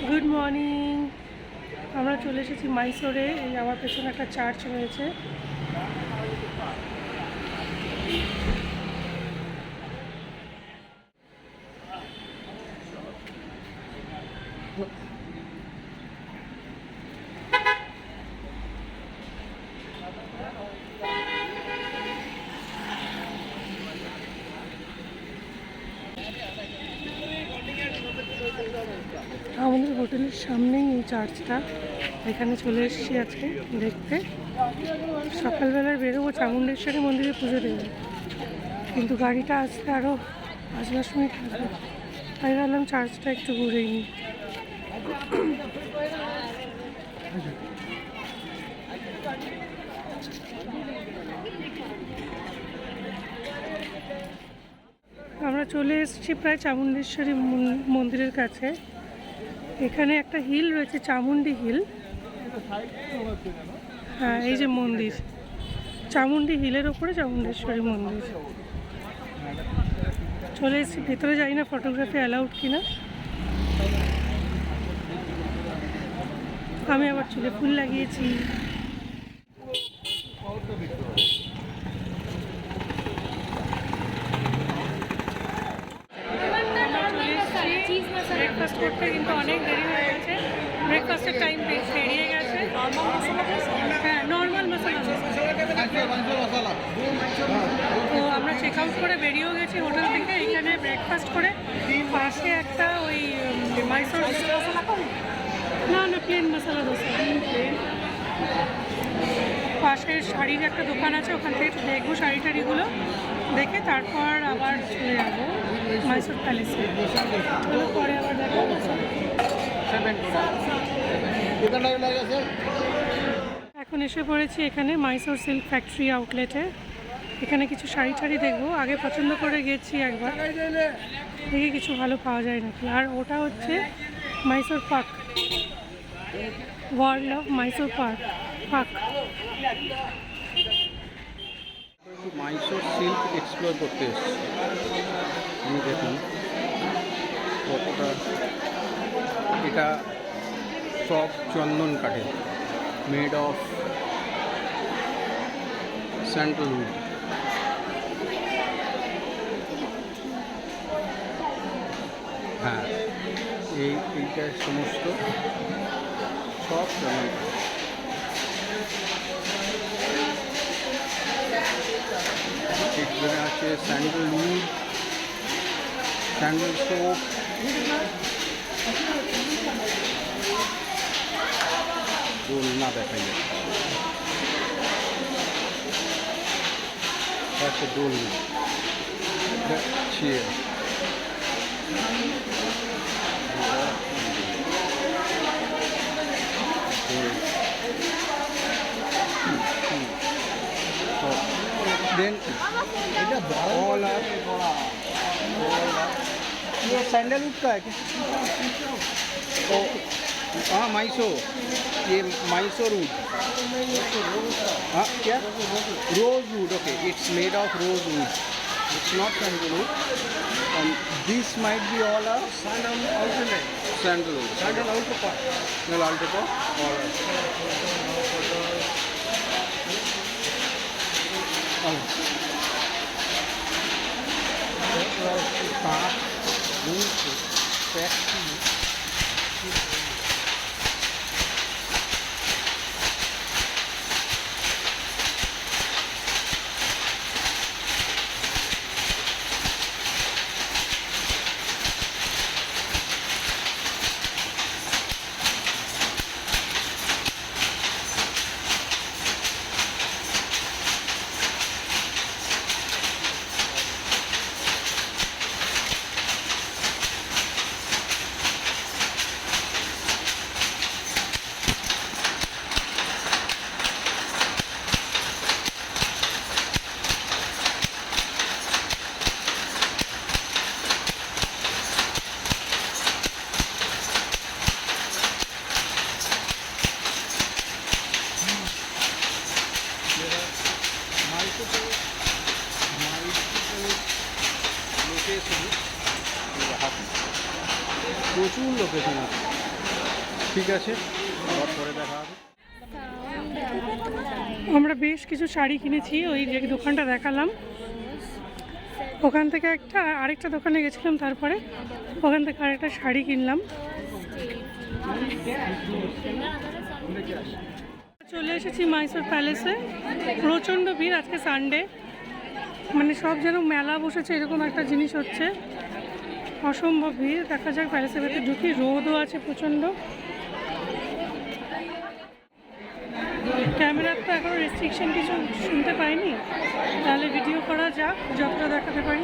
Good morning. আমরা চলে এসেছি মাইসোরে। এই আমার পেছনে একটা চার্চ রয়েছে। আমাদের হোটেলের সামনেই এই চার্চটা, এখানে চলে এসেছি আজকে দেখতে। সকালবেলায় বেরোবো চামুণ্ডেশ্বরী মন্দিরে পুজো দেবো, কিন্তু গাড়িটা আসতে আরও 5-10 মিনিট লাগবে। তাই ভাবলাম চার্চটা একটু ঘুরেই নিই। আমরা চলে এসেছি প্রায় চামুণ্ডেশ্বরী মন্দিরের কাছে। এখানে একটা হিল রয়েছে, চামুণ্ডী হিল। হ্যাঁ, এই যে মন্দির, চামুণ্ডী হিলের ওপরে চামুণ্ডেশ্বরী মন্দির। চলে এসেছি, ভেতরে যাই না ফটোগ্রাফি অ্যালাউড কিনা। আমি আবার চুলে ফুল লাগিয়েছি। ব্রেকফাস্ট করতে কিন্তু অনেক দেরি হয়ে গেছে, ব্রেকফাস্টের টাইম পেরিয়ে গেছে। হ্যাঁ, নর্মাল মশলা। তো আমরা চেক আউট করে বেরিয়েও গেছি হোটেল থেকে। এখানে ব্রেকফাস্ট করে পাশে একটা ওই মাইসোর না প্লেন মশলা দোসা, পাশে শাড়ির একটা দোকান আছে, ওখান থেকে একটু দেখবো শাড়ি টাড়িগুলো দেখে তারপর আবার চলে যাবো মাইসোর প্যালেসে। পরে আবার দেখো। এখন এসে পড়েছি এখানে মাইসোর সিল্ক ফ্যাক্টরি আউটলেটে। এখানে কিছু শাড়ি টাড়ি দেখবো। আগে পছন্দ করে গেছি একবার, দেখে কিছু ভালো পাওয়া যায় নাকি। আর ওটা হচ্ছে মাইসোর পাক, ওয়ার্ল্ড অফ মাইসোর পাক। মাইসোর সিল্ক এক্সপ্লোর করতে এসেছি আমি। দেখুন কতটা, এটা সব চন্দন কাঠে, মেড অফ স্যান্ডেলউড। হ্যাঁ, এইটা সমস্ত সব চন্দন কাঠ। এখানে আছে স্যান্ডেলউড, স্যান্ডেল সোপ, দোলনা দেখা যাচ্ছে, দোলনা, চেয়ার, देन ऑल ये सैंडलवुड का है क्या? ओ हाँ, माइसोर, ये माइसोर वुड। हाँ क्या? Rose wood. Okay, it's made of rose wood, it's not sandalwood. and this might be all a sandalwood, sandal alto part, all প্রচুর লোকেশন আছে। ঠিক আছে, আবার পরে দেখা হবে। আমরা বেশ কিছু শাড়ি কিনেছি, ওই যে দোকানটা দেখালাম ওখান থেকে আরেকটা দোকানে গেছিলাম, তারপরে ওখান থেকে আরেকটা শাড়ি কিনলাম। চলে এসেছি মাইসোর প্যালেসে। প্রচণ্ড ভিড়, আজকে সানডে, মানে সব যেন মেলা বসেছে এরকম একটা জিনিস হচ্ছে, অসম্ভব ভিড়। দেখা যাক প্যালেসের ভেতরে ঢুকি, রোদও আছে প্রচণ্ড। ক্যামেরার তো এখনও রেস্ট্রিকশন কিছু শুনতে পাইনি, তাহলে ভিডিও করা যাক যতটা দেখাতে পারি।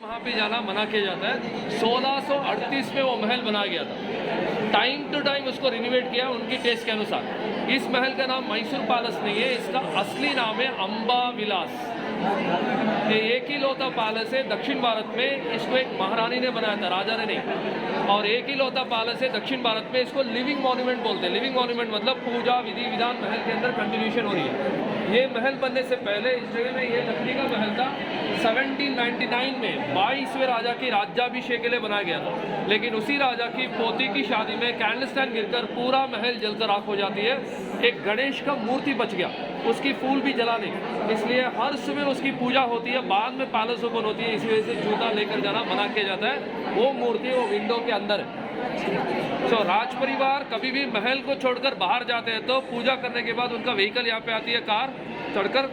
वहाँ पे जाना मना किया जाता है। 1638 में वो महल बनाया गया था। टाइम टू टाइम उसको रिनोवेट किया उनकी टेस्ट के अनुसार। इस महल का नाम मैसूर पैलेस नहीं है, इसका असली नाम है अंबा विलास। ये एक ही लौता पैलेस है दक्षिण भारत में, इसको एक महारानी ने बनाया था, राजा ने नहीं। और एक ही लौता पैलेस है दक्षिण भारत में, इसको लिविंग मॉन्यूमेंट बोलते हैं। लिविंग मॉन्यूमेंट मतलब पूजा विधि विधान महल के अंदर कंटिन्यूशन हो रही है। ये महल बनने से पहले इस जगह में ये लकड़ी का महल था। 1799 में 22वें राजा की राज्याभिषेक के लिए बनाया गया था, लेकिन उसी राजा की पोती की शादी में कैंडल स्टैंड गिरकर पूरा महल जलकर आग हो जाती है। एक गणेश का मूर्ति बच गया, उसकी फूल भी जला नहीं, इसलिए हर सुबह उसकी पूजा होती है। बाद में पैलेस ओपन होती है, इसी वजह से जूता लेकर जाना मना किया जाता है। वो मूर्ति वो विंडो के अंदर है। तो राज परिवार कभी भी महल को छोड़कर बाहर जाते हैं तो पूजा करने के बाद उनका व्हीकल यहाँ पे आती है, कार चढ़कर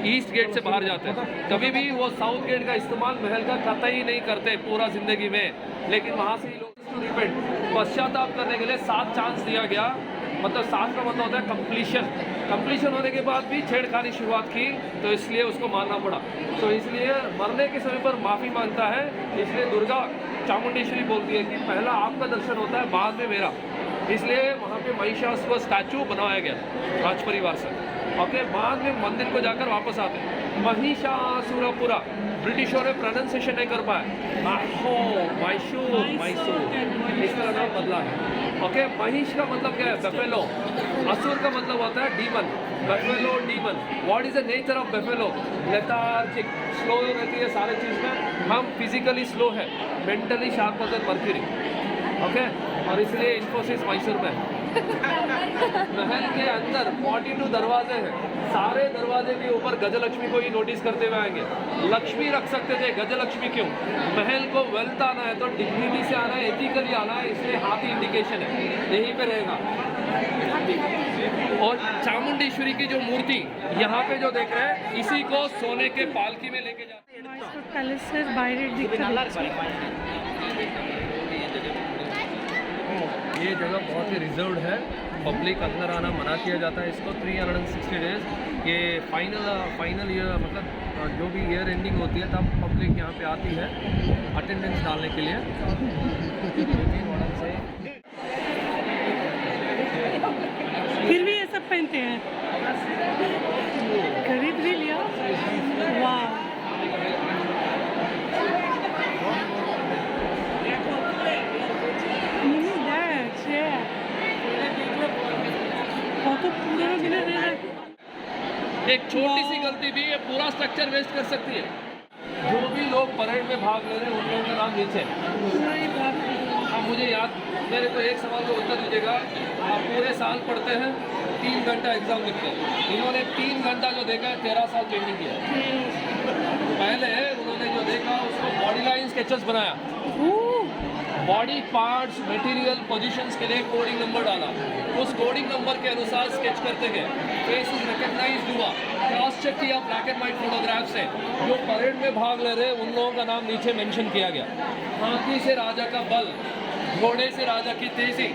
ईस्ट गेट से बाहर जाते हैं। कभी भी वो साउथ गेट का इस्तेमाल महल का कतई नहीं करते पूरा जिंदगी में, लेकिन वहाँ से ही लोग रिपेंट पश्चाताप करने के लिए 7 चांस दिया गया। मतलब 7 का मतलब होता है कंप्लीशन होने के बाद भी छेड़खानी शुरुआत की, तो इसलिए उसको मारना पड़ा। तो इसलिए मरने के समय पर माफ़ी मांगता है, इसलिए दुर्गा चामुंडेश्वरी बोलती है कि पहला आपका दर्शन होता है, बाद में मेरा। इसलिए वहाँ पे महिषासुर स्टैचू बनवाया गया राज परिवार से। ओके, बाद में मंदिर को जाकर वापस आते हैं। महिषासुरपुरा ब्रिटिशों ने प्रोनाउंसिएशन नहीं कर पाया, मैसूर इसका नाम बदला है। ओके, महिष का मतलब क्या है? बेफेलो। असुर का मतलब होता है demon, buffalo demon. What is the nature of buffalo? Lethargic, slow रहती है सारे चीज़ में। हम फिजिकली स्लो है, मेंटली शार्प होते हैं मर्क्यूरी। ओके, और इसलिए इन्फोसिस मैसूर में। महल के अंदर 42 दरवाजे हैं, सारे दरवाजे के ऊपर गजलक्ष्मी को ही नोटिस करते हुए आएंगे। लक्ष्मी रख सकते थे, गजलक्ष्मी क्यों? महल को वेल्थ आना है तो डिग्निटी से आना है, एथिकली आना है, इसलिए हाथी इंडिकेशन है, यहीं पे रहेगा। और चामुंडेश्वरी की जो मूर्ति यहाँ पे जो देख रहे हैं, इसी को सोने के पालकी में लेके जाते हैं। মাইসোর প্যালেসের বাইরের দিকটা দেখছি। ये जगह बहुत ही रिजर्व्ड है, पब्लिक अंदर आना मना किया जाता है इसको 360 डेज। ये फाइनल ईयर मतलब जो भी ईयर एंडिंग होती है तब पब्लिक यहाँ पे आती है अटेंडेंस डालने के लिए। फिर भी ये सब पहनते हैं, खरीद भी लिया। वाह, কত পুরোনো দিনের एक छोटी सी गलती भी ये पूरा स्ट्रक्चर वेस्ट कर सकती है। जो भी लोग परेड में भाग ले रहे हैं उन लोगों का नाम नीचे है। अब मुझे याद, मेरे को एक सवाल का उत्तर दीजिएगा। आप पूरे साल पढ़ते हैं, 3 घंटा एग्जाम लिखते हैं, इन्होंने 3 घंटा जो देखा है 13 साल पेंटिंग किया है। पहले उन्होंने जो देखा उसको बॉडी लाइन स्केचेस बनाया, बॉडी पार्ट्स मटेरियल पोजीशंस के लिए कोडिंग नंबर डाला, उस कोडिंग नंबर के अनुसार स्केच करते गए। फेसेस रिकग्नाइज्ड हुआ, क्रॉस चेक किया ब्लैक एंड वाइट फोटोग्राफ से। जो परेड में भाग ले रहे उन लोगों का नाम नीचे मेंशन किया गया। हाथी से राजा का बल, घोड़े से राजा की तेजी,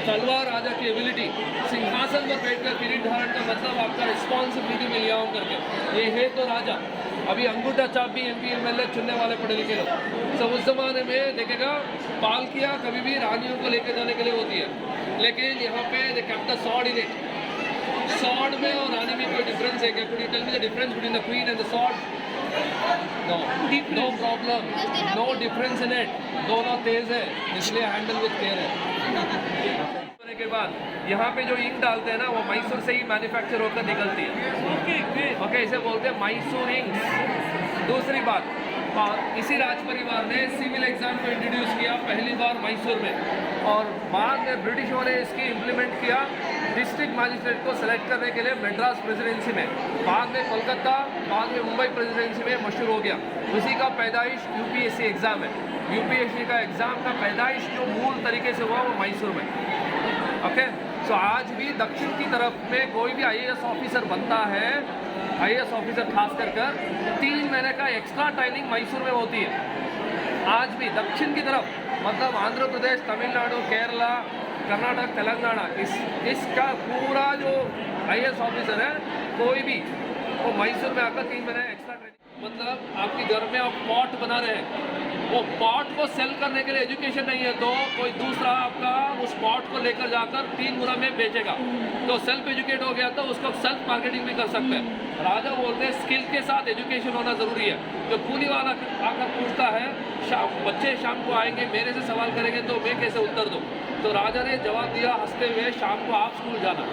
तलवार राजा की एबिलिटी, सिंहासन पर बैठकर किरीट धारण का मतलब आपका रिस्पॉन्सिबिलिटी में लिया हूँ करके। ये है तो राजा। अभी अंगूठा चाप भी MP MLA चुनने वाले पढ़े लिखे लोग। सब उस जमाने में देखेगा पालकियाँ कभी भी रानियों को लेकर जाने के लिए होती है, लेकिन यहाँ पे they kept the sword in it. Sword में और रानी में कोई डिफरेंस है क्या? Could you tell me the difference between the queen and the sword? No, no problem, no difference in it. दोनों तेज है, इसलिए हैंडल विद केयर है। होने के बाद यहाँ पे जो इंक डालते हैं ना, वो मैसूर से ही मैन्युफैक्चर होकर निकलती है। ओके, इसे बोलते हैं मैसूर इंक। दूसरी बात, और इसी राज परिवार ने सिविल एग्ज़ाम को इंट्रोड्यूस किया पहली बार मैसूर में, और बाद में ब्रिटिशों ने इसकी इम्प्लीमेंट किया डिस्ट्रिक्ट मजिस्ट्रेट को सेलेक्ट करने के लिए मद्रास प्रेसिडेंसी में, बाद में कोलकाता, बाद में मुंबई प्रेसिडेंसी में मशहूर हो गया। उसी का पैदाइश यूपीएससी एग्ज़ाम है। यूपीएससी का एग्ज़ाम का पैदाइश जो मूल तरीके से हुआ वो मैसूर में। ओके, सो आज भी दक्षिण की तरफ में कोई भी आईएएस ऑफिसर बनता है, आईएएस ऑफिसर खास कर 3 महीने का एक्स्ट्रा ट्रेनिंग मैसूर में होती है। आज भी दक्षिण की तरफ, मतलब आंध्र प्रदेश, तमिलनाडु, केरला, कर्नाटक, तेलंगाना, इसका पूरा जो आईएएस ऑफिसर है कोई भी वो मैसूर में आकर 3 महीने एक्स्ट्रा ट्रेनिंग, मतलब आपके घर में आप पॉट बना रहे हैं, वो पॉट को सेल करने के लिए एजुकेशन नहीं है तो कोई दूसरा आपका उस पॉट को लेकर जाकर 3 गुना में बेचेगा, तो सेल्फ एजुकेट हो गया तो उसको सेल्फ मार्केटिंग भी कर सकते हैं। राजा बोलते हैं स्किल के साथ एजुकेशन होना ज़रूरी है। जो कूली वाला आकर पूछता है बच्चे शाम को आएंगे मेरे से सवाल करेंगे तो मैं कैसे उत्तर दूँ, तो राजा ने जवाब दिया हंसते हुए, शाम को आप स्कूल जाना।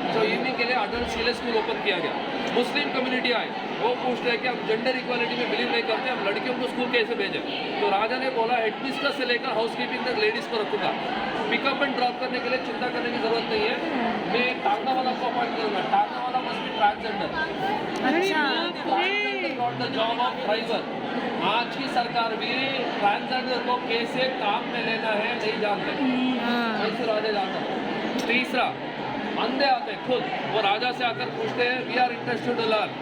तो इवनिंग के लिए अडल्ट सीले स्कूल ओपन किया गया। मुस्लिम कम्युनिटी आए, वो पूछ रहे कि हम जेंडर इक्वालिटी में बिलीव नहीं करते, हम लड़कियों को स्कूल कैसे भेजें, तो राजा ने बोला हेडमिस्ट्रेस से लेकर हाउस कीपिंग तक लेडीज़ को रखूँगा, पिकअप एंड ड्रॉप करने के लिए चिंता करने की जरूरत नहीं है, मैं टांगा वाला को अपॉइंट करूँगा, टांगा वाला must be transgender, not the job of driver. आज की सरकार भी ट्रांसजेंडर को कैसे काम में लेना है नहीं जानते, ऐसे राजा जानता। तीसरा, अंधे आते खुद, वो राजा से आकर पूछते हैं we are interested to learn,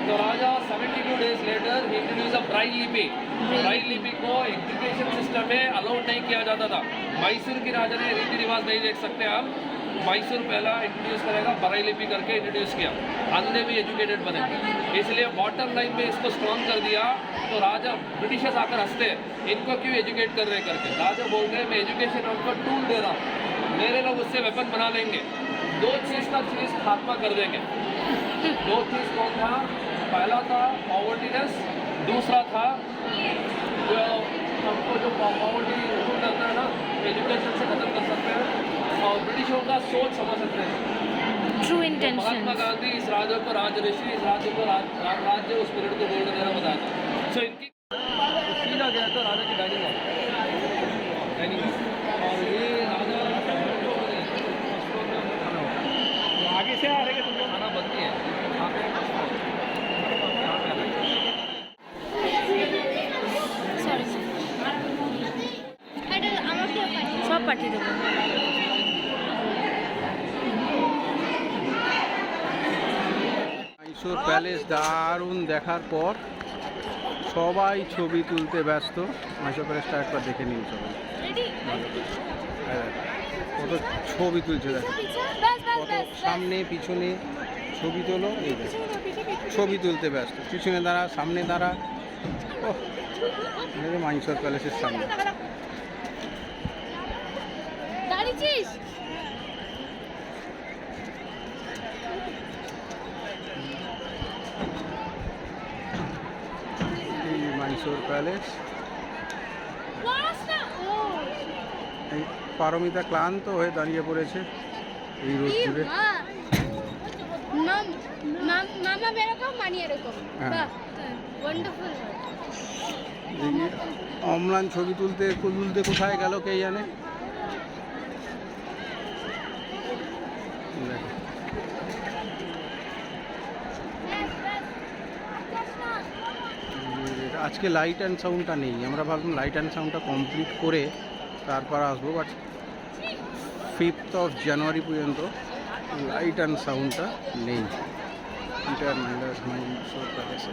तो राजा 72 डेज लेटर ही इंट्रोड्यूस अ ब्राइल लिपि। ब्राइल लिपि को एजुकेशन सिस्टम में अलाउड नहीं किया जाता था। मैसूर की राजा ने रीति रिवाज नहीं देख सकते आप, मैसूर पहला इंट्रोड्यूस करेगा, ब्राइल लिपि करके इंट्रोड्यूस किया, अंधे भी एजुकेटेड बने, इसलिए बॉटम लाइन में इसको स्ट्रॉन्ग कर दिया। तो राजा ब्रिटिशर्स आकर हंसते हैं इनको क्यों एजुकेट कर रहे करके, राजा बोलते हैं मैं एजुकेशन उनको टूल दे रहा हूँ, मेरे लोग उससे वेपन बना लेंगे, 2 चीज़ का खात्मा कर देंगे। 2 चीज़ कौन था, पहला था पॉवर्टीनेस, दूसरा था जो हमको जो पॉवर्टी दूर करना है ना, एजुकेशन से खत्म कर सकते हैं और ब्रिटिशों का सोच समझ सकते हैं। True intention. महात्मा गांधी इस राज्य को राजऋषि, इस राज्य को राज्य उस पीरियड को गोल्डन एरा बताया था। सो इनकी सीधा गया तो राजा की डाइनिंग हॉल, और ये राजा आगे से आ रहे तुम खाना बनती है सब पाठी देবো। মাইসোর প্যালেস দারুণ দেখার পর সবাই ছবি তুলতে ব্যস্ত। মাইসোর প্যালেসটা একবার দেখে নিন সবাই, কত ছবি তুলছে দেখো, কত সামনে পিছনে ছবি তোলো, এই দেখো ছবি তুলতে ব্যস্ত, পিছনে দাঁড়া সামনে দাঁড়া। ও মাইসোর প্যালেসের সামনে দাঁড়িয়েছিস? মাইসোর প্যালেস। এই পারমিতা ক্লান্ত হয়ে দাঁড়িয়ে পড়েছে এই রোদ জুড়ে। মামা এরকম মানি এরকম, হ্যাঁ ওয়ান্ডারফুল। দেখি অম্লান ছবি তুলতে তুলতে কোথায় গেল কে জানে। আজকে লাইট অ্যান্ড সাউন্ডটা নেই, আমরা ভাবলাম লাইট অ্যান্ড সাউন্ডটা কমপ্লিট করে তারপর আসবো, বাট 5th of January পর্যন্ত লাইট অ্যান্ড সাউন্ডটা নেই। মাইসোর প্যালেসে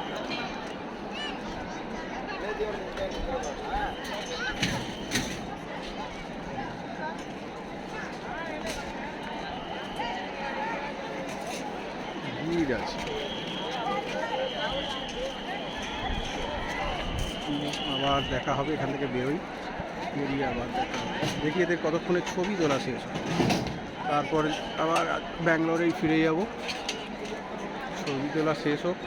ভিড় আছে। আবার দেখা হবে, এখান থেকে বেরোই, বেরিয়ে আবার দেখা হবে। দেখি এদের কতক্ষণে ছবি তোলা শেষ হয়, তারপর আবার ব্যাঙ্গালোরেই ফিরে যাব, ছবি তোলা শেষ হোক।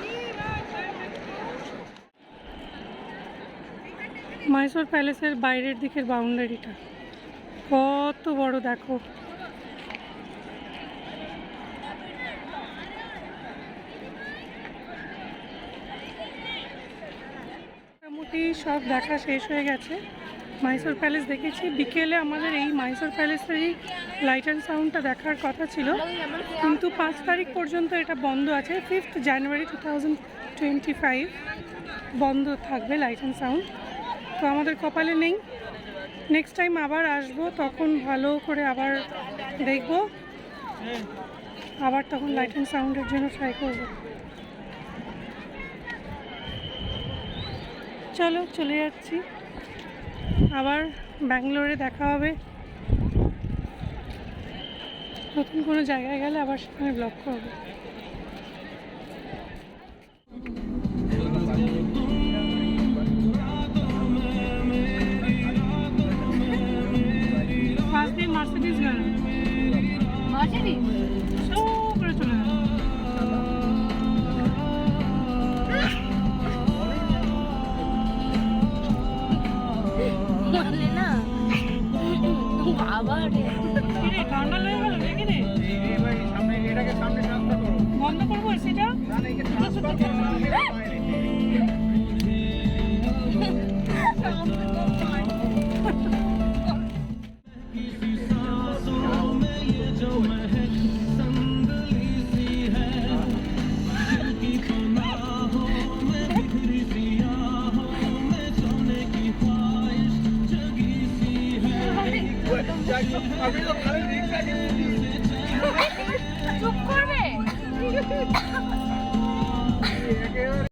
মাইসোর প্যালেসের বাইরের দিকের বাউন্ডারিটা কত বড় দেখো, মোটামুটি সব দেখা শেষ হয়ে গেছে। মাইসোর প্যালেস দেখেছি। বিকেলে আমাদের এই মাইসোর প্যালেসেরই লাইট অ্যান্ড সাউন্ডটা দেখার কথা ছিল, কিন্তু 5 তারিখ পর্যন্ত এটা বন্ধ আছে। 5th জানুয়ারি 2025 বন্ধ থাকবে লাইট অ্যান্ড সাউন্ড। তো আমাদের কপালে নেই। নেক্সট টাইম আবার আসবো, তখন ভালো করে আবার দেখব, আবার তখন লাইট অ্যান্ড সাউন্ডের জন্য ট্রাই করব। চলো চলে যাচ্ছি, আবার ব্যাঙ্গালোরে দেখা হবে। নতুন কোনো জায়গায় গেলে আবার সেখানে ব্লগ করবো। পাঁচ দিন মার্সিডিজ গেল, মার্সিডিজ সো করে চলে গেল। বলে না আবার কিরে ঠান্ডা লেগে গেল নাকি রে? সামনে এটাকে সামনে ট্রান্সফার করো। বন্ধ করবো সেটা? না না, একে ট্রান্সফার করো না, আমি বাইরে। अभी तो खाली रिक्शा के চুপ করবে।